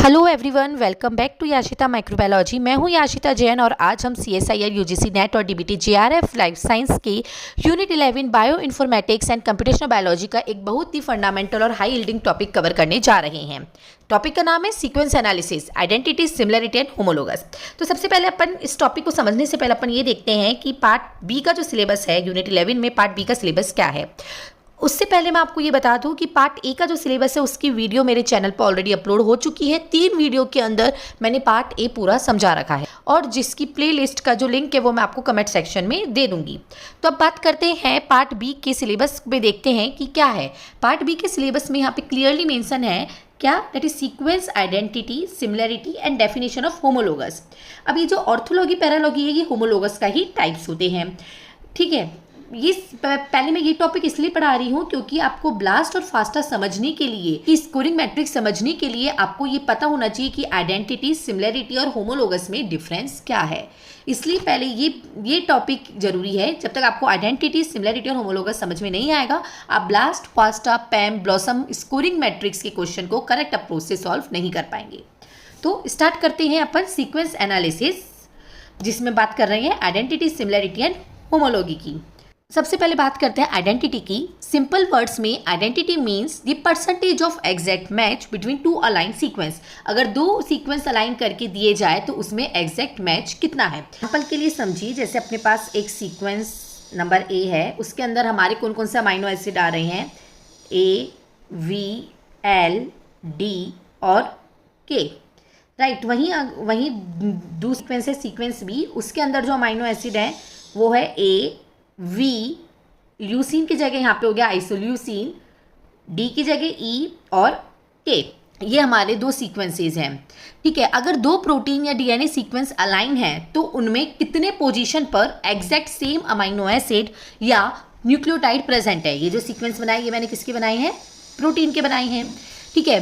Hello everyone, welcome back to Yashita microbiology. मैं हूं याशिता जैन और आज हम CSIR UGC नेट और DBT JRF लाइफ साइंस के unit 11 bioinformatics and computational biology का एक बहुत ही फंडामेंटल और हाई यील्डिंग टॉपिक कवर करने जा रहे हैं। टॉपिक का नाम है sequence analysis, identity, similarity and homologous. तो सबसे पहले अपन इस टॉपिक को समझने से पहले अपन ये देखते हैं कि पार्ट बी का जो सिलेबस है, यूनिट 11 में पार्ट बी का सिलेबस क्या है। उससे पहले मैं आपको ये बता दूं कि पार्ट ए का जो सिलेबस है उसकी वीडियो मेरे चैनल पर ऑलरेडी अपलोड हो चुकी है। 3 वीडियो के अंदर मैंने पार्ट ए पूरा समझा रखा है और जिसकी प्लेलिस्ट का जो लिंक है वो मैं आपको कमेंट सेक्शन में दे दूंगी। तो अब बात करते हैं पार्ट बी के सिलेबस में, देखते हैं कि क्या है। पार्ट बी के सिलेबस में यहाँ पे क्लियरली मेंशन है क्या, that is sequence, identity, similarity and definition of homologous. अब ये जो ऑर्थोलॉजी पैरालॉजी है ये होमोलोगस का ही टाइप्स होते हैं, ठीक है। ये पहले मैं ये टॉपिक इसलिए पढ़ा रही हूँ क्योंकि आपको ब्लास्ट और फास्टा समझने के लिए, स्कोरिंग मैट्रिक्स समझने के लिए आपको ये पता होना चाहिए कि आइडेंटिटी, सिमिलरिटी और होमोलोगस में डिफरेंस क्या है। इसलिए पहले ये टॉपिक जरूरी है। जब तक आपको आइडेंटिटी, सिमिलरिटी और होमोलोगस समझ में नहीं आएगा, आप blast, FASTA, पैम, blossom scoring matrix के क्वेश्चन को करेक्ट अप्रोच से सॉल्व नहीं कर पाएंगे। तो स्टार्ट करते हैं अपन सीक्वेंस एनालिसिस, जिसमें बात कर रहे हैं आइडेंटिटी, सिमिलरिटी एंड होमोलॉगी की। सबसे पहले बात करते हैं आइडेंटिटी की। सिंपल वर्ड्स में identity means the percentage of exact match between two align sequence. अगर 2 सीक्वेंस अलाइन करके दिए जाए तो उसमें एग्जैक्ट मैच कितना है। एग्जांपल के लिए समझिए, जैसे अपने पास एक सीक्वेंस नंबर ए है, उसके अंदर हमारे कौन कौन से अमाइनो एसिड आ रहे हैं, ए, वी, एल, डी और के, राइट। वहीं दूसरा सीक्वेंस है सीक्वेंस बी, उसके अंदर जो अमाइनो एसिड है वो है ए, वी, ल्यूसीन की जगह यहाँ पे हो गया आइसोल्यूसीन, डी की जगह ई और के। ये हमारे 2 सीक्वेंसेस हैं, ठीक है। अगर 2 प्रोटीन या डीएनए सीक्वेंस अलाइन है तो उनमें कितने पोजीशन पर एग्जैक्ट सेम अमाइनो एसिड या न्यूक्लियोटाइड प्रेजेंट है। ये जो सीक्वेंस बनाए ये मैंने किसके बनाए हैं, प्रोटीन के बनाए हैं, ठीक है।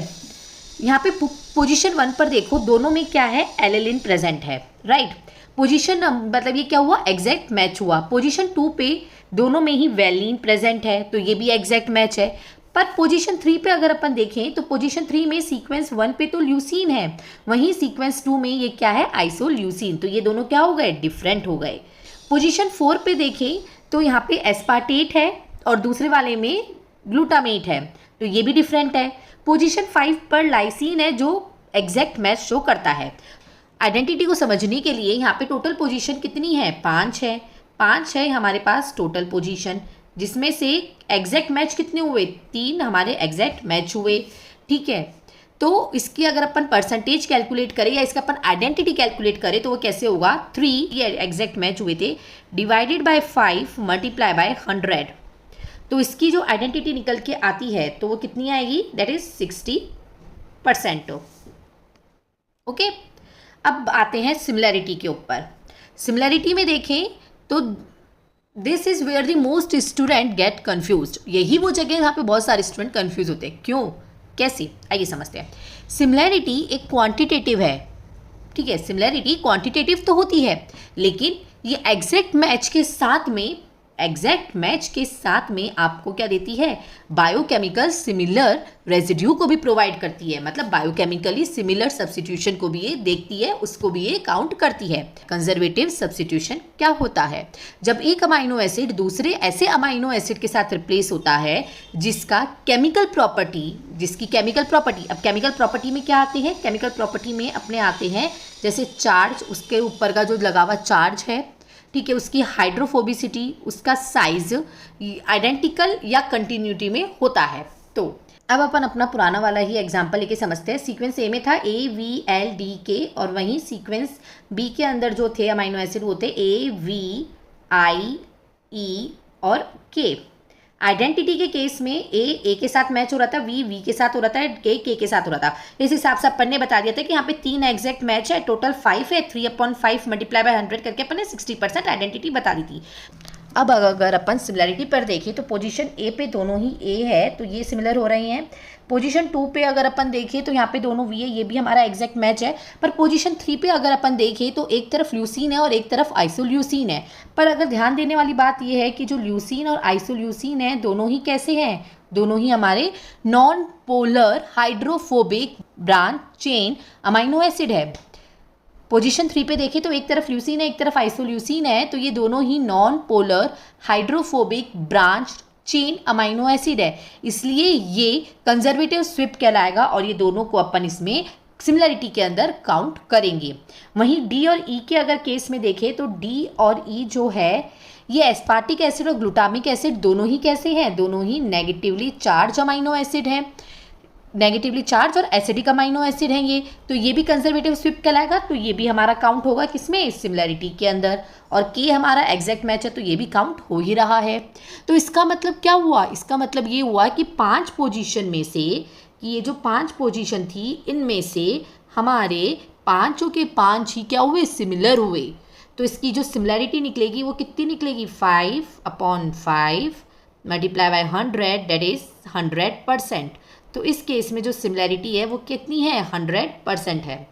यहाँ पे पोजीशन 1 पर देखो, दोनों में क्या है, एलेलिन प्रेजेंट है, राइट। पोजीशन मतलब ये क्या हुआ, एग्जैक्ट मैच हुआ। पोजीशन 2 पे दोनों में ही वैलिन प्रेजेंट है, तो ये भी एग्जैक्ट मैच है। पर पोजीशन 3 पे अगर अपन देखें तो पोजीशन 3 में सीक्वेंस 1 पे तो ल्यूसीन है, वहीं सीक्वेंस 2 में ये क्या है, आइसोल्यूसीन, तो ये दोनों क्या हो गए, डिफरेंट हो गए। पोजीशन 4 पे देखें तो यहाँ पे एस्पार्टेट है और दूसरे वाले में ग्लूटामेट है, तो ये भी डिफरेंट है। पोजीशन 5 पर लाइसिन है जो एग्जैक्ट मैच शो करता है। आइडेंटिटी को समझने के लिए यहाँ पे टोटल पोजीशन कितनी है, 5 है। 5 है हमारे पास टोटल पोजीशन, जिसमें से एग्जैक्ट मैच कितने हुए, 3 हमारे एग्जैक्ट मैच हुए, ठीक है। तो इसकी अगर अपन परसेंटेज कैलकुलेट करें या इसका अपन आइडेंटिटी कैलकुलेट करें तो वो कैसे होगा, 3 ये एग्जैक्ट मैच हुए थे, डिवाइडेड बाय 5 मल्टीप्लाई बाय 100, तो इसकी जो आइडेंटिटी निकल के आती है तो वो कितनी आएगी, दैट इज 60%। ओके, अब आते हैं सिमिलरिटी के ऊपर। सिमिलरिटी में देखें तो this is where the most student get confused. यही वो जगह है जहाँ पे बहुत सारे स्टूडेंट कंफ्यूज होते हैं। क्यों, कैसे, आइए समझते हैं। सिमिलरिटी एक क्वांटिटेटिव है, ठीक है। सिमिलरिटी क्वांटिटेटिव तो होती है, लेकिन ये एग्जैक्ट मैच के साथ में आपको क्या देती है, बायोकेमिकल सिमिलर रेजिड्यू को भी प्रोवाइड करती है। मतलब बायोकेमिकली सिमिलर सब्स्टिट्यूशन को भी ये देखती है, उसको भी ये काउंट करती है। कंजर्वेटिव सब्स्टिट्यूशन क्या होता है, जब एक अमाइनो एसिड दूसरे ऐसे अमाइनो एसिड के साथ रिप्लेस होता है जिसकी केमिकल प्रॉपर्टी, अब केमिकल प्रॉपर्टी में क्या आते हैं, केमिकल प्रॉपर्टी में अपने आते हैं जैसे चार्ज, उसके ऊपर का जो लगा हुआ चार्ज है, ठीक है, उसकी हाइड्रोफोबिसिटी, उसका साइज आइडेंटिकल या कंटिन्यूटी में होता है। तो अब अपन अपना पुराना वाला ही एग्जांपल लेके समझते हैं। सीक्वेंस ए में था ए, वी, एल, डी, के, और वहीं सीक्वेंस बी के अंदर जो थे अमाइनो एसिड वो थे ए, वी, आई, ई और के। आइडेंटिटी के केस में ए के साथ मैच हो रहा था, वी के साथ हो रहा था, के के साथ हो रहा था। इस हिसाब से अपन ने बता दिया था कि यहाँ पे 3 एग्जैक्ट मैच है, टोटल 5 है, 3/5 मल्टीप्लाई बाय 100 करके अपन ने 60% आइडेंटिटी बता दी थी। अब अगर अपन सिमिलरिटी पर देखें तो पोजीशन ए पे दोनों ही ए है तो ये सिमिलर हो रही हैं। पोजीशन 2 पे अगर अपन देखें तो यहाँ पे दोनों वी है, ये भी हमारा एग्जैक्ट मैच है। पर पोजीशन 3 पे अगर अपन देखें तो एक तरफ ल्यूसीन है और एक तरफ आइसोल्यूसीन है। पर अगर ध्यान देने वाली बात ये है कि जो ल्यूसीन और आइसोल्यूसीन है दोनों ही कैसे हैं, दोनों ही हमारे non polar hydrophobic branch chain amino acid है। पोजीशन 3 पे देखें तो एक तरफ ल्यूसीन है एक तरफ आइसोल्यूसीन है, तो ये दोनों ही non polar hydrophobic branch chain amino acid है, इसलिए ये कंजर्वेटिव स्विप कहलाएगा और ये दोनों को अपन इसमें सिमिलरिटी के अंदर काउंट करेंगे। वहीं डी और ई के अगर केस में देखें तो डी और ई जो है ये एस्पार्टिक एसिड और ग्लूटामिक एसिड दोनों ही कैसे हैं, दोनों ही नेगेटिवली चार्ज अमाइनो एसिड हैं, नेगेटिवली चार्ज और एसिडिक अमाइनो एसिड हैं ये, तो ये भी कंजर्वेटिव स्विप कहलाएगा। तो ये भी हमारा काउंट होगा किसमें, सिमिलरिटी के अंदर। और के हमारा एग्जैक्ट मैच है तो ये भी काउंट हो ही रहा है। तो इसका मतलब क्या हुआ, इसका मतलब ये हुआ कि 5 पोजीशन में से, कि ये जो 5 पोजीशन थी इनमें से हमारे पाँचों के 5 ही क्या हुए, सिमिलर हुए। तो इसकी जो सिमिलरिटी निकलेगी वो कितनी निकलेगी, 5/5 मल्टीप्लाई बाय 100 दैट इज 100%। तो इस केस में जो सिमिलरिटी है वो कितनी है, 100% है।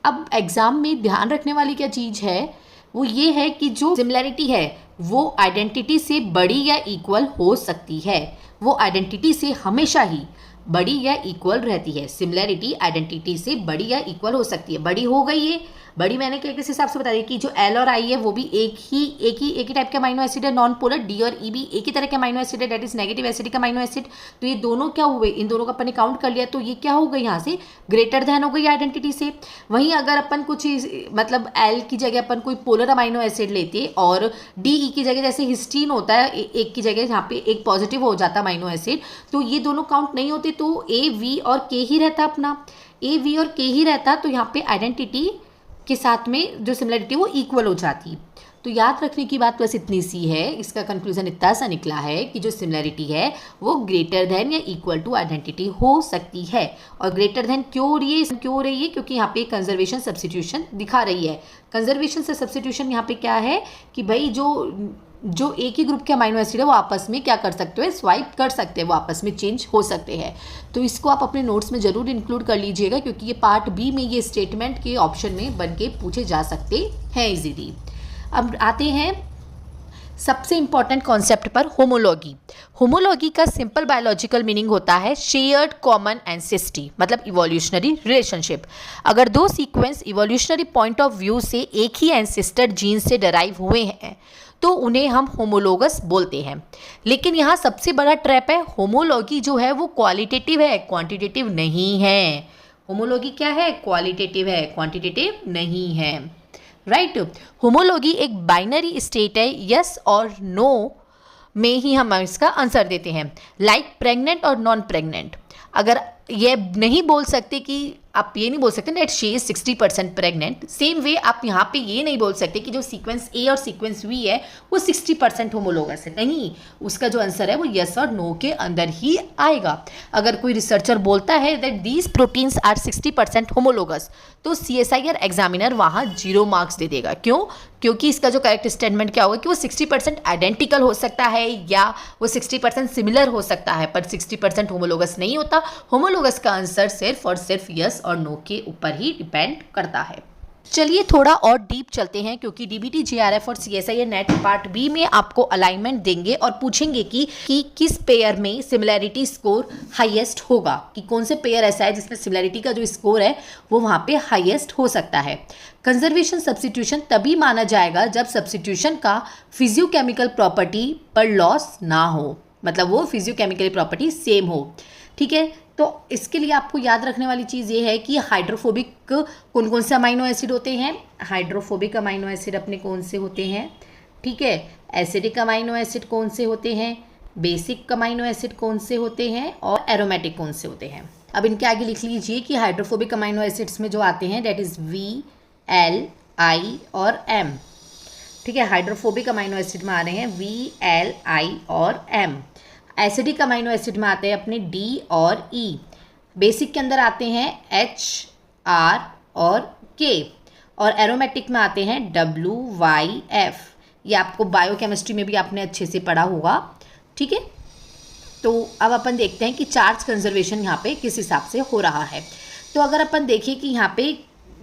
अब एग्ज़ाम में ध्यान रखने वाली क्या चीज़ है, वो ये है कि जो सिमिलरिटी है वो आइडेंटिटी से बड़ी या इक्वल हो सकती है, वो आइडेंटिटी से हमेशा ही बड़ी या इक्वल रहती है। सिमिलरिटी आइडेंटिटी से बड़ी या इक्वल हो सकती है। बड़ी हो गई है, बड़ी मैंने किस हिसाब से बता दी कि जो एल और आई है वो भी एक ही टाइप के अमाइनो एसिड है, नॉन पोलर। डी और ई भी एक ही तरह के अमाइनो एसिड है, that is negative acidic amino acid. तो ये दोनों क्या हुए, इन दोनों का अपन ने काउंट कर लिया, तो ये क्या हो गई, यहाँ से ग्रेटर देन हो गई आइडेंटिटी से। वहीं अगर अपन कुछ मतलब एल की जगह अपन कोई पोलर अमाइनो एसिड लेते और डी ई की जगह, जैसे हिस्टीन होता है एक की जगह यहाँ पे एक पॉजिटिव हो जाता अमाइनो एसिड, तो ये दोनों काउंट नहीं होते, तो ए वी और के ही रहता अपना, ए वी और के ही रहता। तो यहाँ पे आइडेंटिटी के साथ में जो सिमिलरिटी वो इक्वल हो जाती। तो याद रखने की बात बस इतनी सी है, इसका कंक्लूजन इतना सा निकला है कि जो सिमिलरिटी है वो ग्रेटर देन या इक्वल टू आइडेंटिटी हो सकती है। और ग्रेटर देन क्यों हो रही है, क्योंकि यहाँ पे कंजर्वेशन सब्स्टिट्यूशन दिखा रही है। कंजर्वेशन से सब्स्टिट्यूशन यहाँ पे क्या है कि भाई जो एक ही ग्रुप के अमाइनो एसिड है वो आपस में क्या कर सकते हो, स्वाइप कर सकते हैं, वो आपस में चेंज हो सकते हैं। तो इसको आप अपने नोट्स में ज़रूर इंक्लूड कर लीजिएगा, क्योंकि ये पार्ट बी में ये स्टेटमेंट के ऑप्शन में बन के पूछे जा सकते हैं इजीली। अब आते हैं सबसे इंपॉर्टेंट कॉन्सेप्ट पर, होमोलॉगी। होमोलॉगी का सिंपल बायोलॉजिकल मीनिंग होता है शेयर्ड कॉमन एंसेस्ट्री, मतलब इवोल्यूशनरी रिलेशनशिप। अगर दो sequence evolutionary point of view से एक ही एंसेस्टर जीन से डराइव हुए हैं तो उन्हें हम होमोलोगस बोलते हैं। लेकिन यहाँ सबसे बड़ा ट्रैप है, होमोलॉगी जो है वो क्वालिटेटिव है, क्वांटिटेटिव नहीं है। होमोलॉगी क्या है, क्वालिटेटिव है, क्वांटिटेटिव नहीं है, राइट। होमोलॉगी एक बाइनरी स्टेट है, यस और नो में ही हम इसका आंसर देते हैं। लाइक प्रेग्नेंट और नॉन प्रेग्नेंट। अगर ये नहीं बोल सकते कि आप ये नहीं बोल सकते that she is 60% pregnant, same way आप यहाँ पे ये नहीं बोल सकते कि जो सीक्वेंस ए और सीक्वेंस वी है वो 60% होमोलोगस है, नहीं, उसका जो आंसर है वो यस और नो के अंदर ही आएगा। अगर कोई रिसर्चर बोलता है that these proteins are 60% homologous, तो CSIR एग्जामिनर वहाँ 0 मार्क्स दे देगा। क्यों, क्योंकि इसका जो करेक्ट स्टेटमेंट क्या होगा कि वो 60% आइडेंटिकल हो सकता है या वो 60% सिमिलर हो सकता है, पर 60% होमोलोगस नहीं होता। होमोलोगस का आंसर सिर्फ और सिर्फ यस और नो के ऊपर ही डिपेंड करता है। चलिए थोड़ा और डीप चलते हैं, क्योंकि DBT JRF और CSIR नेट पार्ट बी में आपको अलाइनमेंट देंगे और पूछेंगे कि किस पेयर में सिमिलैरिटी स्कोर हाईएस्ट होगा, कि कौन से पेयर ऐसा है जिसमें सिमिलैरिटी का जो स्कोर है वो वहाँ पे हाईएस्ट हो सकता है। कंजर्वेशन सब्स्टिट्यूशन तभी माना जाएगा जब सब्स्टिट्यूशन का फिजियोकेमिकल प्रॉपर्टी पर लॉस ना हो, मतलब वो फिजियोकेमिकल प्रॉपर्टी सेम हो, ठीक है। तो इसके लिए आपको याद रखने वाली चीज़ ये है कि हाइड्रोफोबिक कौन कौन से अमाइनो एसिड होते हैं। हाइड्रोफोबिक अमाइनो एसिड अपने कौन से होते हैं, ठीक है। एसिडिक अमाइनो एसिड कौन से होते हैं, बेसिक अमाइनो एसिड कौन से होते हैं, और एरोमेटिक कौन से होते हैं। अब इनके आगे लिख लीजिए कि हाइड्रोफोबिक अमाइनो एसिड्स में जो आते हैं that is V, L, I और M, ठीक है। हाइड्रोफोबिक अमाइनो एसिड में आ रहे हैं V, L, I और M। एसिडिक अमाइनो एसिड में आते हैं अपने D और E। बेसिक के अंदर आते हैं H, R और K। और एरोमेटिक में आते हैं W, Y, F। ये आपको बायोकेमिस्ट्री में भी आपने अच्छे से पढ़ा होगा, ठीक है। तो अब अपन देखते हैं कि चार्ज कंजर्वेशन यहाँ पे किस हिसाब से हो रहा है। तो अगर अपन देखें कि यहाँ पे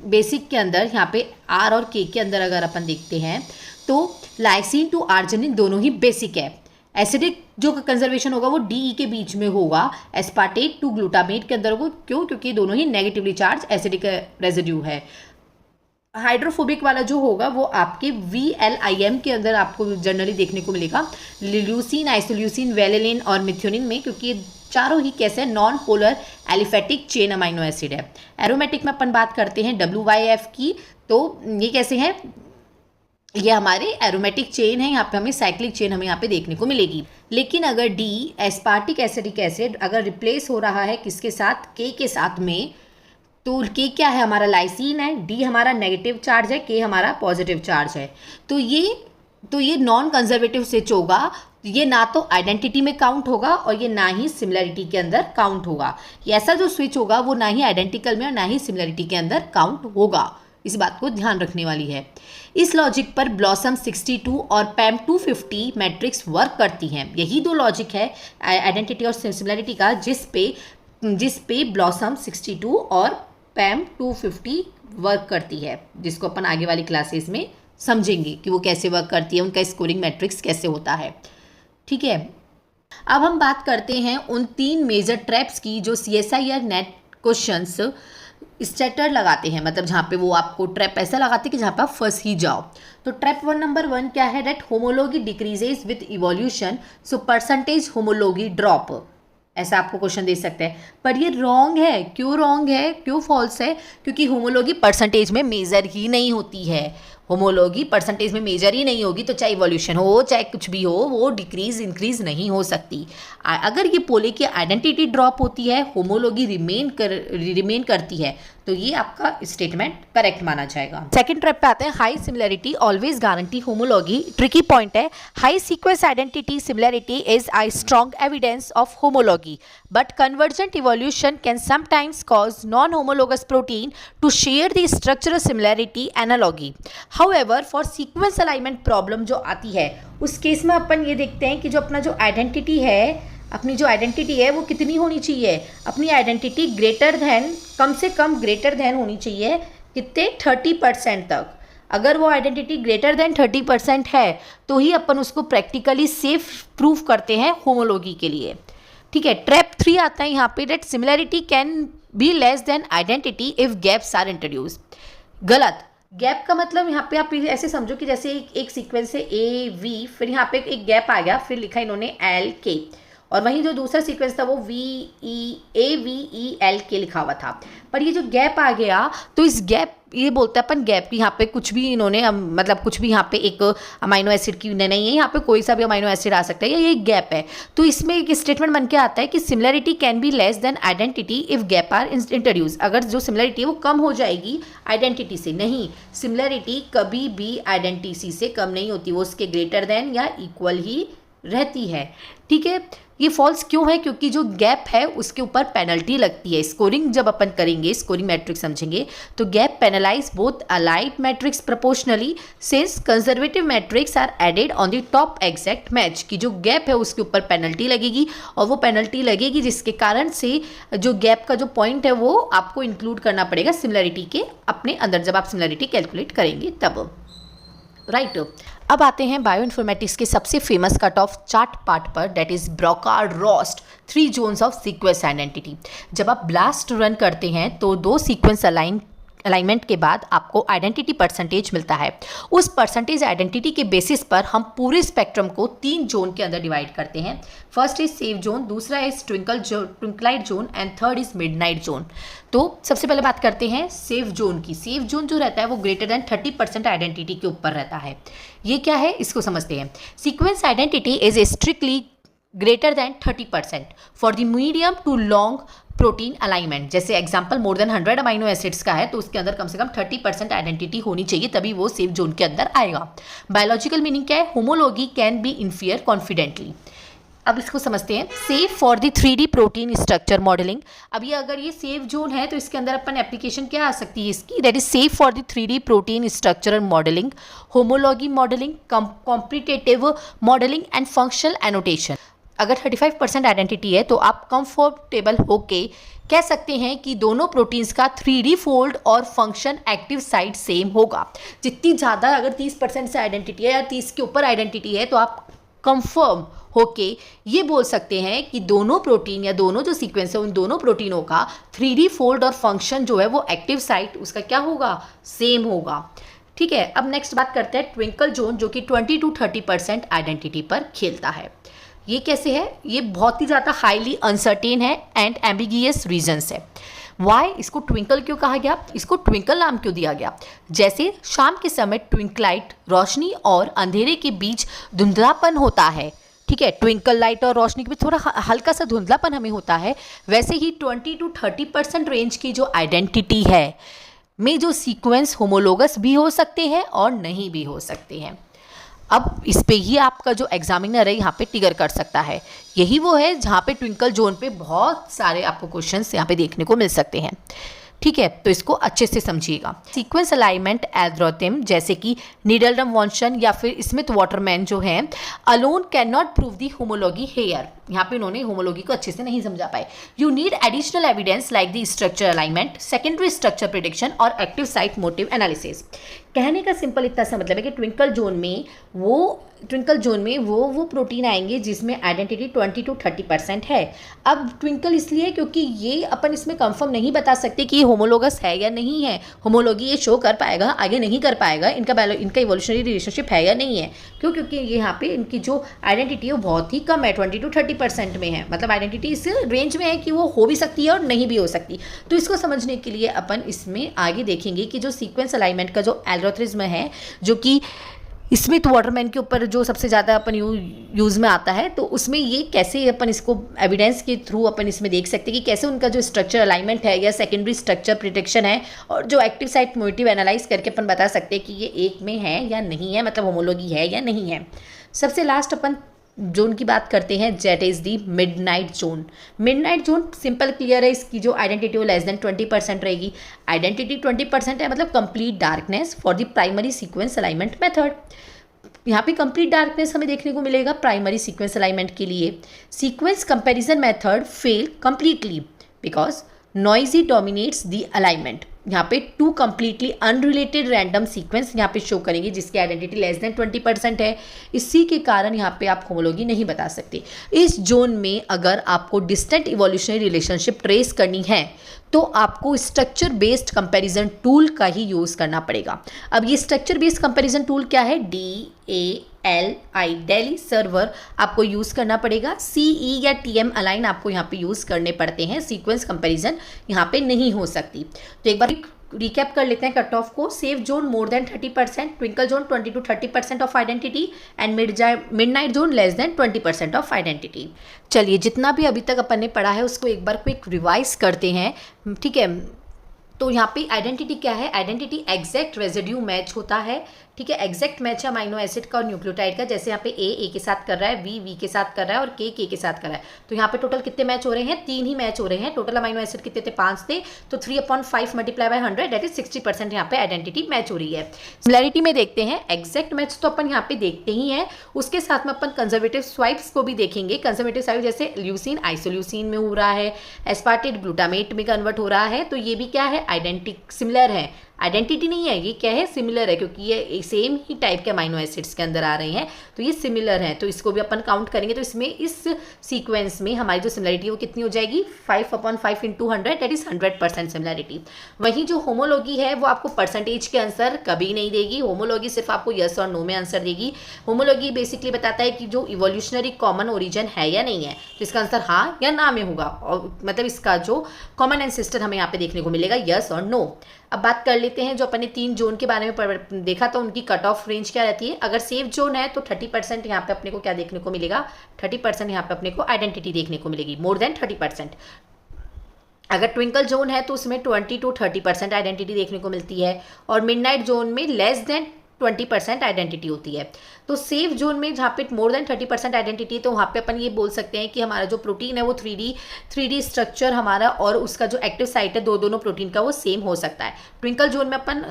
बेसिक के अंदर, यहाँ पे आर और के अंदर अगर अपन देखते हैं तो लाइसिन टू आर्जिनिन दोनों ही बेसिक है। एसिडिक जो कंजर्वेशन होगा वो डी के बीच में होगा, एस्पार्टेट टू ग्लूटामेट के अंदर होगा। क्यों? क्योंकि दोनों ही नेगेटिवली चार्ज एसिडिक रेजिड्यू है। हाइड्रोफोबिक वाला जो होगा वो आपके VLIM के अंदर आपको जनरली देखने को मिलेगा, ल्यूसीन, आइसोल्यूसिन, वेलिन और मिथ्योनिन में, क्योंकि ये चारों ही कैसे non polar aliphatic chain amino acid है। एरोमेटिक में अपन बात करते हैं WYF की, तो ये कैसे हैं, ये हमारे एरोमेटिक चेन है। यहाँ पे हमें साइक्लिक चेन हमें यहाँ पे देखने को मिलेगी। लेकिन अगर डी एस्पार्टिक एसिडिक एसिड अगर रिप्लेस हो रहा है किसके साथ, के साथ में, तो के क्या है हमारा लाइसिन है, डी हमारा नेगेटिव चार्ज है, के हमारा पॉजिटिव चार्ज है। तो ये नॉन कंजर्वेटिव स्विच होगा। ये ना तो आइडेंटिटी में काउंट होगा और ये ना ही सिमिलरिटी के अंदर काउंट होगा। ये ऐसा जो स्विच होगा वो ना ही आइडेंटिकल में और ना ही सिमिलरिटी के अंदर काउंट होगा। इस बात को ध्यान रखने वाली है। इस लॉजिक पर ब्लॉसम 62 और पैम 250 मैट्रिक्स वर्क करती हैं। यही दो लॉजिक है आइडेंटिटी और सिमिलरिटी का, जिस पे ब्लॉसम 62 और पैम 250 वर्क करती है, जिसको अपन आगे वाली क्लासेस में समझेंगे कि वो कैसे वर्क करती है, उनका स्कोरिंग मैट्रिक्स कैसे होता है, ठीक है। अब हम बात करते हैं उन 3 मेजर ट्रैप्स की जो CSIR नेट क्वेश्चंस स्टैटर लगाते हैं, मतलब जहाँ पे वो आपको ट्रैप ऐसा लगाते हैं कि जहाँ पे आप फंस ही जाओ। तो ट्रैप नंबर 1 क्या है, that homology decreases with evolution, so percentage homology drop. ऐसा आपको क्वेश्चन दे सकते हैं, पर ये रॉन्ग है। क्यों रॉन्ग है, क्यों फॉल्स है? क्योंकि होमोलॉगी परसेंटेज में मेजर ही नहीं होती है। होमोलॉगी परसेंटेज में मेजर ही नहीं होगी तो चाहे इवोल्यूशन हो चाहे कुछ भी हो, वो डिक्रीज इंक्रीज नहीं हो सकती। अगर ये बोले कि आइडेंटिटी ड्रॉप होती है, होमोलॉगी रिमेन करती है, तो ये आपका स्टेटमेंट करेक्ट माना जाएगा। सेकंड ट्रैप पे आते हैं, high similarity always guarantee homology. Tricky point है, high sequence identity similarity is a strong evidence of homology, but convergent evolution can sometimes cause non homologous protein to share the structural similarity analogy. However for sequence alignment problem जो आती है उस case में अपन ये देखते हैं कि जो अपना जो आइडेंटिटी है, अपनी जो आइडेंटिटी है वो कितनी होनी चाहिए, अपनी आइडेंटिटी ग्रेटर दैन, कम से कम ग्रेटर दैन होनी चाहिए कितने, 30% तक। अगर वो आइडेंटिटी ग्रेटर दैन 30% है तो ही अपन उसको प्रैक्टिकली सेफ प्रूफ करते हैं होमोलॉगी के लिए, ठीक है। ट्रैप 3 आता है यहाँ पे, that similarity can be less than identity if gaps are introduce. गलत। गैप का मतलब यहाँ पे आप ऐसे समझो कि जैसे एक सीक्वेंस है AV, फिर यहाँ पे एक गैप आ गया, फिर लिखा इन्होंने LK, और वहीं जो दूसरा सीक्वेंस था वो AVELK लिखा हुआ था। पर ये जो गैप आ गया तो इस गैप, ये बोलते हैं अपन गैप की, यहाँ पे कुछ भी इन्होंने मतलब कुछ भी यहाँ पे एक अमाइनो एसिड की नहीं है, यहाँ पे कोई सा भी अमाइनो एसिड आ सकता है, या ये गैप है। तो इसमें एक स्टेटमेंट बन के आता है कि similarity can be less than identity if gap are introduce. अगर जो सिमिलरिटी है वो कम हो जाएगी आइडेंटिटी से, नहीं, सिमिलरिटी कभी भी आइडेंटिटी से कम नहीं होती, वो उसके ग्रेटर देन या इक्वल ही रहती है, ठीक है। ये फॉल्स क्यों है? क्योंकि जो गैप है उसके ऊपर पेनल्टी लगती है। स्कोरिंग जब अपन करेंगे, स्कोरिंग मैट्रिक्स समझेंगे, तो gap penalize both aligned matrix proportionally since conservative matrix are added on the top exact match. की जो गैप है उसके ऊपर पेनल्टी लगेगी, और वो पेनल्टी लगेगी जिसके कारण से जो गैप का जो पॉइंट है वो आपको इंक्लूड करना पड़ेगा सिमिलरिटी के अपने अंदर, जब आप सिमिलरिटी कैलकुलेट करेंगे तब, राइट। अब आते हैं बायोइन्फॉर्मेटिक्स के सबसे famous cut off chart part पर, दैट इज ब्रोका-रोस्ट 3 जोन्स ऑफ सीक्वेंस आइडेंटिटी। जब आप ब्लास्ट रन करते हैं तो 2 सीक्वेंस अलाइनमेंट के बाद आपको आइडेंटिटी परसेंटेज मिलता है। उस परसेंटेज आइडेंटिटी के बेसिस पर हम पूरे स्पेक्ट्रम को 3 जोन के अंदर डिवाइड करते हैं। फर्स्ट इज सेफ जोन, दूसरा is twilight zone and third is midnight zone. तो सबसे पहले बात करते हैं सेफ जोन की। सेफ जोन जो रहता है वो ग्रेटर देन 30% आइडेंटिटी के ऊपर रहता है। ये क्या है, इसको समझते हैं। Sequence identity is strictly greater than 30% for the medium to long protein alignment. जैसे example more than 100 amino acids का है तो उसके अंदर कम से कम 30% आइडेंटिटी होनी चाहिए, तभी वो सेफ जोन के अंदर आएगा। बायोलॉजिकल मीनिंग क्या है, homology can be infer confidently. अब इसको समझते हैं। Safe for the 3D protein structure modelling. अब ये अगर ये सेफ जोन है तो इसके अंदर अपन एप्लीकेशन क्या आ सकती है इसकी, that is safe for the 3D protein structure modelling, homology modelling, competitive modelling and functional annotation. अगर 35% आइडेंटिटी है तो आप कंफर्टेबल होके कह सकते हैं कि दोनों प्रोटीन्स का 3D फोल्ड और फंक्शन एक्टिव साइट सेम होगा। जितनी ज़्यादा अगर 30% से आइडेंटिटी है या 30 के ऊपर आइडेंटिटी है तो आप कंफर्म होके ये बोल सकते हैं कि दोनों प्रोटीन या दोनों जो सीक्वेंस है उन दोनों प्रोटीनों का 3D फोल्ड और फंक्शन जो है वो एक्टिव साइट उसका क्या होगा, सेम होगा। ठीक है, अब नेक्स्ट बात करते हैं ट्विंकल जोन, जो कि 20 to 30% आइडेंटिटी पर खेलता है। ये कैसे है, ये बहुत ही ज़्यादा हाईली अनसर्टेन है एंड एम्बिगियस रीजन्स है। वाई इसको ट्विंकल क्यों कहा गया, इसको ट्विंकल नाम क्यों दिया गया? जैसे शाम के समय ट्विंकलाइट रोशनी और अंधेरे के बीच धुंधलापन होता है, ठीक है, ट्विंकल लाइट और रोशनी के बीच थोड़ा हल्का सा धुंधलापन हमें होता है, वैसे ही 20 to 30% रेंज की जो आइडेंटिटी है में जो सीक्वेंस होमोलोगस भी हो सकते हैं और नहीं भी हो सकते हैं। अब इस पे ही आपका जो एग्जामिनर है यहाँ पे टिगर कर सकता है। यही वो है जहाँ पे ट्विंकल जोन पे बहुत सारे आपको क्वेश्चंस यहाँ पे देखने को मिल सकते हैं। ठीक है, तो इसको अच्छे से समझिएगा। सीक्वेंस अलाइनमेंट एल्गोरिथम जैसे कि नीडलडम-वॉन्सन या फिर स्मिथ वाटरमैन जो है, alone can not prove the homology here. यहाँ पे इन्होंने होमोलॉगी को अच्छे से नहीं समझा पाए। You need additional evidence like the structure alignment, secondary structure prediction और एक्टिव साइट मोटिव एनालिसिस। कहने का सिंपल इतना सा मतलब है कि ट्विंकल जोन में वो प्रोटीन आएंगे जिसमें आइडेंटिटी 20 to 30% है। अब ट्विंकल इसलिए क्योंकि ये अपन इसमें कंफर्म नहीं बता सकते कि ये होमोलोगस है या नहीं है। होमोलॉगी ये शो कर पाएगा, आगे नहीं कर पाएगा, इनका इवोल्यूशनरी रिलेशनशिप है या नहीं है। क्यों? क्योंकि ये यहाँ पे इनकी जो आइडेंटिटी है वो बहुत ही कम है, 20 to 30% में है। मतलब आइडेंटिटी इस रेंज में है कि वो हो भी सकती है और नहीं भी हो सकती। तो इसको समझने के लिए अपन इसमें आगे देखेंगे कि जो सीक्वेंस अलाइनमेंट का जो एल्गोरिथम है, जो कि स्मिथ वाटरमैन के ऊपर जो सबसे ज़्यादा अपन यूज़ में आता है, तो उसमें ये कैसे अपन इसको एविडेंस के थ्रू अपन इसमें देख सकते हैं कि कैसे उनका जो स्ट्रक्चर अलाइनमेंट है या सेकेंडरी स्ट्रक्चर प्रिडिक्शन है और जो एक्टिव साइट मोटिव एनालाइज करके अपन बता सकते हैं कि ये एक में है या नहीं है, मतलब होमोलॉगी है या नहीं है। सबसे लास्ट अपन जोन की बात करते हैं, that is the midnight zone. Midnight zone simple clear है, इसकी जो आइडेंटिटी वो लेस देन 20% रहेगी। आइडेंटिटी 20% है मतलब complete darkness for the primary sequence alignment method. यहाँ पे कंप्लीट डार्कनेस हमें देखने को मिलेगा प्राइमरी सीक्वेंस अलाइनमेंट के लिए। Sequence comparison method fail completely because noisy dominates the alignment. यहाँ पे 2 कंप्लीटली अनरिलेटेड रैंडम सीक्वेंस यहाँ पे शो करेंगे जिसकी आइडेंटिटी लेस देन 20% है। इसी के कारण यहाँ पे आप होमोलॉगी नहीं बता सकते। इस जोन में अगर आपको डिस्टेंट इवोल्यूशनरी रिलेशनशिप ट्रेस करनी है तो आपको स्ट्रक्चर बेस्ड कंपैरिजन टूल का ही यूज़ करना पड़ेगा। अब ये स्ट्रक्चर बेस्ड कंपैरिजन टूल क्या है? DALI डेली सर्वर आपको यूज़ करना पड़ेगा। CE या TM अलाइन आपको यहाँ पे यूज़ करने पड़ते हैं। सीक्वेंस कंपैरिजन यहाँ पे नहीं हो सकती। तो एक बार रिकैप कर लेते हैं कट ऑफ को। Safe zone more than 30%, twinkle zone 20 to 30% of identity and midnight zone less than 20% of identity. चलिए, जितना भी अभी तक अपन ने पढ़ा है उसको एक बार क्विक रिवाइज करते हैं। ठीक है, तो यहाँ पे आइडेंटिटी क्या है? आइडेंटिटी एग्जैक्ट रेजिड्यू मैच होता है। ठीक है, एग्जैक्ट मैच है अमाइनो एसिड का और न्यूक्लियोटाइड का। जैसे यहाँ पे ए के साथ कर रहा है, वी के साथ कर रहा है और के के साथ कर रहा है। तो यहाँ पे टोटल कितने मैच हो रहे हैं? 3 ही मैच हो रहे हैं। टोटल अमाइनो एसिड कितने थे? 5 थे। तो 3/5 मल्टीप्लाई बाय 100 दैट इज 60% यहाँ पे आइडेंटिटी मैच हो रही है। सिमिलैरिटी में देखते हैं, एग्जैक्ट मैच तो अपन यहाँ पे देखते ही हैं, उसके साथ में अपन कंजर्वेटिव स्वाइप्स को भी देखेंगे। कंजर्वेटिव स्वाइप जैसे ल्यूसिन आइसोल्यूसिन में हो रहा है, एस्पार्टेट ग्लूटामेट में कन्वर्ट हो रहा है। तो ये भी क्या है? आइडेंटिटी सिमिलर है। आइडेंटिटी नहीं है, ये क्या है? सिमिलर है, क्योंकि ये सेम ही टाइप के अमाइनो एसिड्स के अंदर आ रहे हैं तो ये सिमिलर है। तो इसको भी अपन काउंट करेंगे। तो इसमें इस सीक्वेंस में हमारी जो सिमिलरिटी है वो कितनी हो जाएगी? 5/5 × 100 दैट इज 100% सिमिलरिटी। वहीं जो होमोलॉगी है वो आपको परसेंटेज के आंसर कभी नहीं देगी। होमोलॉगी सिर्फ आपको यस और नो में आंसर देगी। होमोलॉगी बेसिकली बताता है कि जो इवोल्यूशनरी कॉमन ओरिजिन है या नहीं है, तो इसका आंसर हाँ या ना में होगा। और मतलब इसका जो कॉमन एंसेस्टर हमें यहाँ पे देखने को मिलेगा यस और नो। अब बात कर लेते हैं जो अपने 3 जोन के बारे में देखा तो उनकी कट ऑफ रेंज क्या रहती है। अगर सेफ जोन है तो 30% यहाँ पे अपने को क्या देखने को मिलेगा? 30% यहाँ पे अपने को आइडेंटिटी देखने को मिलेगी, मोर देन 30%। अगर ट्विंकल जोन है तो उसमें 20 to 30% आइडेंटिटी देखने को मिलती है और मिडनाइट जोन में लेस देन 20% आइडेंटिटी होती है। तो सेफ जोन में जहाँ पे मोर देन 30% आइडेंटिटी, तो वहाँ पे अपन ये बोल सकते हैं कि हमारा जो प्रोटीन है वो 3D स्ट्रक्चर हमारा और उसका जो एक्टिव साइट है दोनों प्रोटीन का वो सेम हो सकता है। ट्विंकल जोन में अपन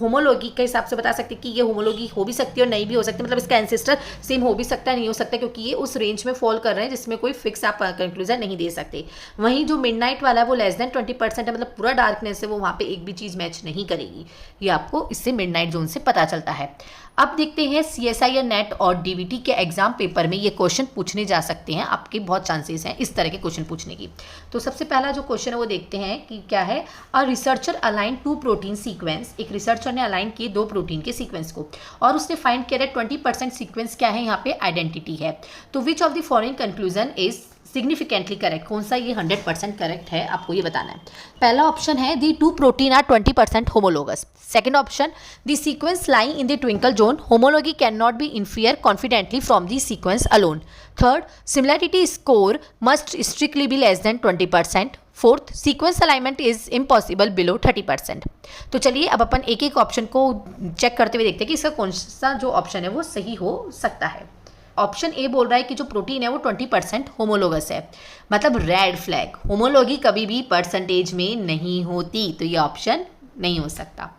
होमोलॉगी के हिसाब से बता सकते हैं कि ये होमोलॉगी हो भी सकती है और नहीं भी हो सकती, मतलब इसका एंसेस्टर सेम हो भी सकता है, नहीं हो सकता, क्योंकि ये उस रेंज में फॉल कर रहे हैं जिसमें कोई फिक्स आप कंक्लूजन नहीं दे सकते। वहीं जो मिडनाइट वाला है वो लेस देन 20% है, मतलब पूरा डार्कनेस है, वो वहाँ पे एक भी चीज़ मैच नहीं करेगी। ये आपको इससे मिडनाइट जोन से पता चलता है। अब देखते हैं CSI या नेट और DBT के एग्जाम पेपर में ये क्वेश्चन पूछने जा सकते हैं, आपके बहुत चांसेस हैं इस तरह के क्वेश्चन पूछने की। तो सबसे पहला जो क्वेश्चन है वो देखते हैं कि क्या है। A researcher align 2 protein sequence, एक रिसर्चर ने अलाइन किए 2 प्रोटीन के सीक्वेंस को और उसने फाइंड किया 20% सीक्वेंस क्या है, यहाँ पे आइडेंटिटी है। तो which of the following conclusion is significantly correct, कौन सा ये 100% करेक्ट है, आपको ये बताना है। पहला ऑप्शन है the 2 protein are 20% homologous. Second option the sequence lying in the twinkle zone homology can not be infer confidently from the sequence alone. Third, similarity score must strictly be less than 20%। Fourth, sequence alignment is impossible below 30%। तो चलिए अब अपन एक एक option को check करते हुए देखते हैं कि इसका कौन सा जो ऑप्शन है वो सही हो सकता है। ऑप्शन ए बोल रहा है कि जो प्रोटीन है वो 20% होमोलोगस है, मतलब रेड फ्लैग, होमोलॉगी कभी भी परसेंटेज में नहीं होती, तो ये ऑप्शन नहीं हो सकता।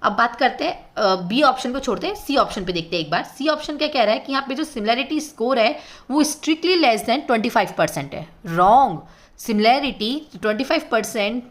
अब बात करते हैं बी ऑप्शन को छोड़ते हैं, सी ऑप्शन पे देखते हैं एक बार। सी ऑप्शन क्या कह रहा है कि यहाँ पे जो सिमिलैरिटी स्कोर है वो स्ट्रिक्टली लेस देन 25% है। रॉन्ग, सिमिलैरिटी 25%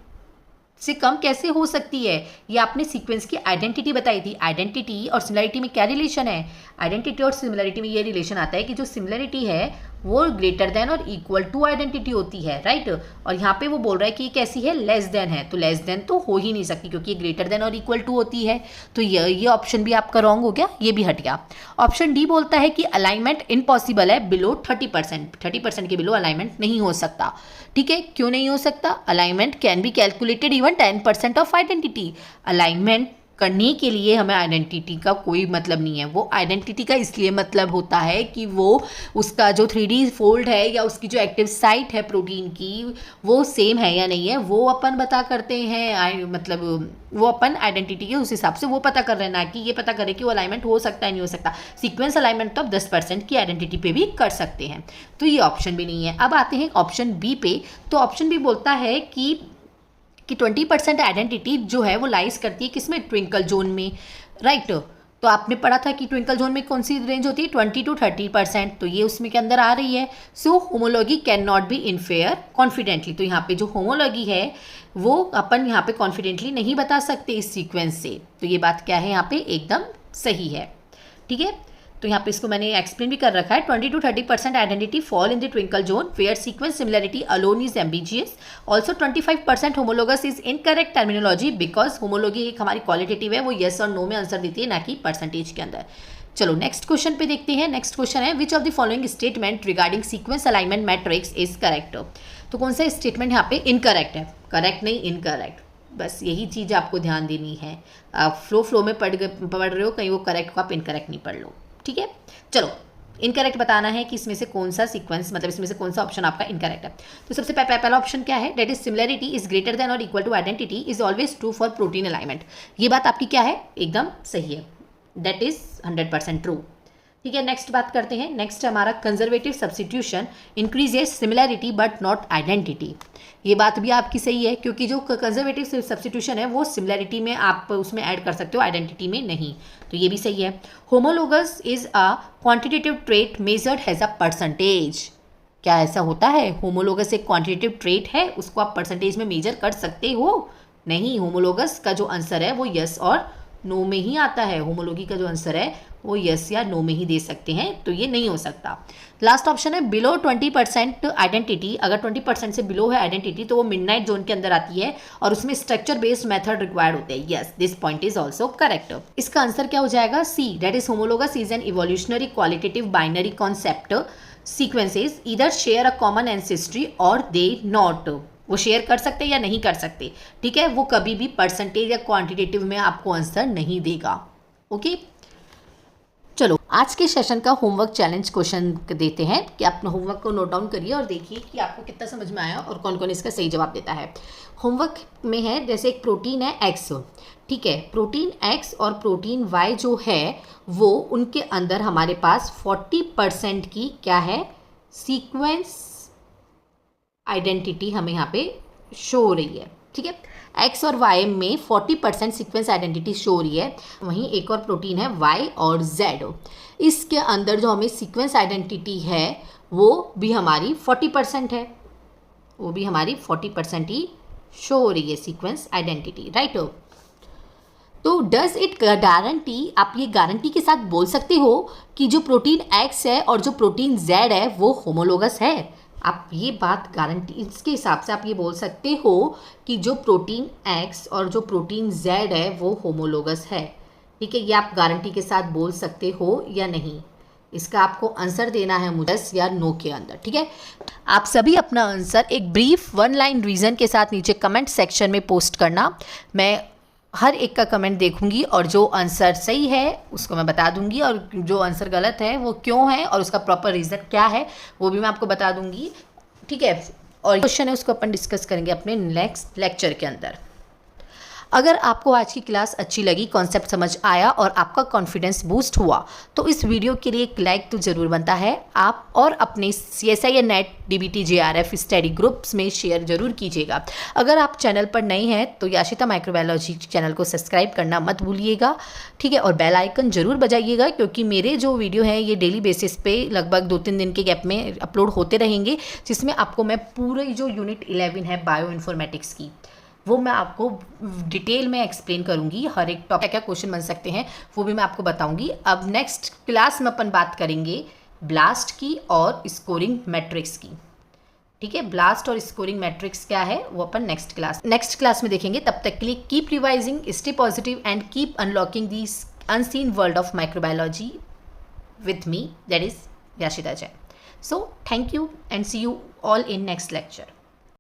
से कम कैसे हो सकती है? ये आपने सीक्वेंस की आइडेंटिटी बताई थी। आइडेंटिटी और सिमिलरिटी में क्या रिलेशन है? आइडेंटिटी और सिमिलरिटी में ये रिलेशन आता है कि जो सिमिलरिटी है वो ग्रेटर देन और इक्वल टू आइडेंटिटी होती है, राइट। और यहाँ पे वो बोल रहा है कि ये कैसी है, लेस देन है, तो लेस देन तो हो ही नहीं सकती क्योंकि ये ग्रेटर देन और इक्वल टू होती है। तो ये ऑप्शन भी आपका रॉन्ग हो गया, ये भी हट गया। ऑप्शन डी बोलता है कि अलाइनमेंट इम्पॉसिबल है बिलो 30%, 30% के बिलो अलाइनमेंट नहीं हो सकता। ठीक है, क्यों नहीं हो सकता? Alignment can be calculated even 10% of identity. Alignment करने के लिए हमें आइडेंटिटी का कोई मतलब नहीं है। वो आइडेंटिटी का इसलिए मतलब होता है कि वो उसका जो 3D फोल्ड है या उसकी जो एक्टिव साइट है प्रोटीन की वो सेम है या नहीं है, वो अपन पता करते हैं। मतलब वो अपन आइडेंटिटी के उस हिसाब से वो पता कर रहे हैं, ना कि ये पता करें कि वो अलाइनमेंट हो सकता है नहीं हो सकता। सीक्वेंस अलाइनमेंट तो आप 10% की आइडेंटिटी पे भी कर सकते हैं, तो ये ऑप्शन भी नहीं है। अब आते हैं ऑप्शन बी पे। तो ऑप्शन बी बोलता है कि 20% आइडेंटिटी जो है वो लाइज करती है किसमें, ट्विंकल जोन में, राइट। तो आपने पढ़ा था कि ट्विंकल जोन में कौन सी रेंज होती है, 20 to 30%, तो ये उसमें के अंदर आ रही है। So homology can not be infer confidently, तो यहाँ पे जो होमोलॉगी है वो अपन यहाँ पे कॉन्फिडेंटली नहीं बता सकते इस सीक्वेंस से, तो ये बात क्या है यहाँ पे एकदम सही है। ठीक है, तो यहाँ पे इसको मैंने एक्सप्लेन भी कर रखा है। 20 to 30% identity fall in the twinkle zone where sequence similarity alone is ambiguous. Also 25% homologous is incorrect terminology because homology एक हमारी क्वालिटेटिव है, वो येस और नो में आंसर देती है, ना कि परसेंटेज के अंदर। चलो नेक्स्ट क्वेश्चन पे देखते हैं। नेक्स्ट क्वेश्चन है which of the following statement regarding sequence alignment matrix is correct. तो कौन सा स्टेटमेंट यहाँ पे इनकरेक्ट है? करेक्ट नहीं, इनकरेक्ट, बस यही चीज़ आपको ध्यान देनी है। आप फ्लो में पढ़ रहे हो, कहीं वो करेक्ट को आप इनकरेक्ट नहीं पढ़ लो। ठीक है, चलो इनकरेक्ट बताना है कि इसमें से कौन सा सीक्वेंस, मतलब इसमें से कौन सा ऑप्शन आपका इनकरेक्ट है। तो सबसे पहला ऑप्शन क्या है, that is similarity is greater than और equal to identity is always true for protein alignment. ये बात आपकी क्या है, एकदम सही है, दैट इज 100% ट्रू। ठीक है, नेक्स्ट बात करते हैं। नेक्स्ट हमारा conservative substitution increases similarity but not identity. ये बात भी आपकी सही है क्योंकि जो कंजर्वेटिव सब्स्टिट्यूशन है वो सिमिलैरिटी में आप उसमें ऐड कर सकते हो, आइडेंटिटी में नहीं, तो ये भी सही है। Homologous is a quantitative trait measured has a percentage. क्या ऐसा होता है? होमोलोगस एक क्वांटिटेटिव ट्रेट है, उसको आप परसेंटेज में मेजर कर सकते हो? नहीं, होमोलोगस का जो आंसर है वो यस और नो में ही आता है। होमोलॉगी का जो आंसर है वो यस या नो में ही दे सकते हैं, तो ये नहीं हो सकता। लास्ट ऑप्शन है बिलो 20% आइडेंटिटी। अगर 20% से बिलो है आइडेंटिटी तो वो मिडनाइट जोन के अंदर आती है और उसमें स्ट्रक्चर बेस्ड मेथड रिक्वायर्ड होते हैं। Yes, this point is also correct. इसका आंसर क्या हो जाएगा? C, that is homologous is an evolutionary qualitative binary concept sequences either share a common ancestry or they not. वो शेयर कर सकते या नहीं कर सकते, ठीक है, वो कभी भी परसेंटेज या क्वांटिटेटिव में आपको आंसर नहीं देगा। ओके, चलो आज के सेशन का होमवर्क चैलेंज क्वेश्चन देते हैं कि आप होमवर्क को नोट डाउन करिए और देखिए कि आपको कितना समझ में आया और कौन कौन इसका सही जवाब देता है। होमवर्क में है जैसे एक प्रोटीन है एक्स, ठीक है, प्रोटीन एक्स और प्रोटीन वाई जो है वो उनके अंदर हमारे पास 40% की क्या है सीक्वेंस आइडेंटिटी हमें यहाँ पे शो हो रही है, ठीक है। एक्स और वाई में 40% सीक्वेंस आइडेंटिटी शो हो रही है। वहीं एक और प्रोटीन है वाई और जेड, इसके अंदर जो हमें सीक्वेंस आइडेंटिटी है वो भी हमारी 40% है, वो भी हमारी 40% ही शो हो रही है सीक्वेंस आइडेंटिटी, राइट। तो डज इट गारंटी, आप ये गारंटी के साथ बोल सकते हो कि जो प्रोटीन एक्स है और जो प्रोटीन जेड है वो होमोलोगस है। आप ये बात गारंटी, इसके हिसाब से आप ये बोल सकते हो कि जो प्रोटीन एक्स और जो प्रोटीन जेड है वो होमोलोगस है, ठीक है। ये आप गारंटी के साथ बोल सकते हो या नहीं, इसका आपको आंसर देना है मुझे यस या नो के अंदर, ठीक है। आप सभी अपना आंसर एक ब्रीफ 1 लाइन रीज़न के साथ नीचे कमेंट सेक्शन में पोस्ट करना। मैं हर एक का कमेंट देखूंगी और जो आंसर सही है उसको मैं बता दूंगी और जो आंसर गलत है वो क्यों है और उसका प्रॉपर रीज़न क्या है वो भी मैं आपको बता दूंगी, ठीक है। और क्वेश्चन है उसको अपन डिस्कस करेंगे अपने नेक्स्ट लेक्चर के अंदर। अगर आपको आज की क्लास अच्छी लगी, कॉन्सेप्ट समझ आया और आपका कॉन्फिडेंस बूस्ट हुआ तो इस वीडियो के लिए एक लाइक तो ज़रूर बनता है। आप और अपने CSI या net DBT JRF study groups में शेयर जरूर कीजिएगा। अगर आप चैनल पर नए हैं तो याशिता माइक्रोबायोलॉजी चैनल को सब्सक्राइब करना मत भूलिएगा, ठीक है। और बेल आइकन जरूर बजाइएगा क्योंकि मेरे जो वीडियो हैं ये डेली बेसिस पे लगभग 2-3 दिन के गैप में अपलोड होते रहेंगे, जिसमें आपको मैं पूरी जो यूनिट 11 है बायो इन्फॉर्मेटिक्स की वो मैं आपको डिटेल में एक्सप्लेन करूंगी। हर एक टॉपिक क्या क्वेश्चन बन सकते हैं वो भी मैं आपको बताऊंगी। अब नेक्स्ट क्लास में अपन बात करेंगे ब्लास्ट की और स्कोरिंग मैट्रिक्स की, ठीक है। ब्लास्ट और स्कोरिंग मैट्रिक्स क्या है वो अपन नेक्स्ट क्लास में देखेंगे। तब तक के लिए keep revising, stay positive and keep unlocking the unseen world of microbiology with me, that is Yashita Jain. So thank you and see you all in next lecture.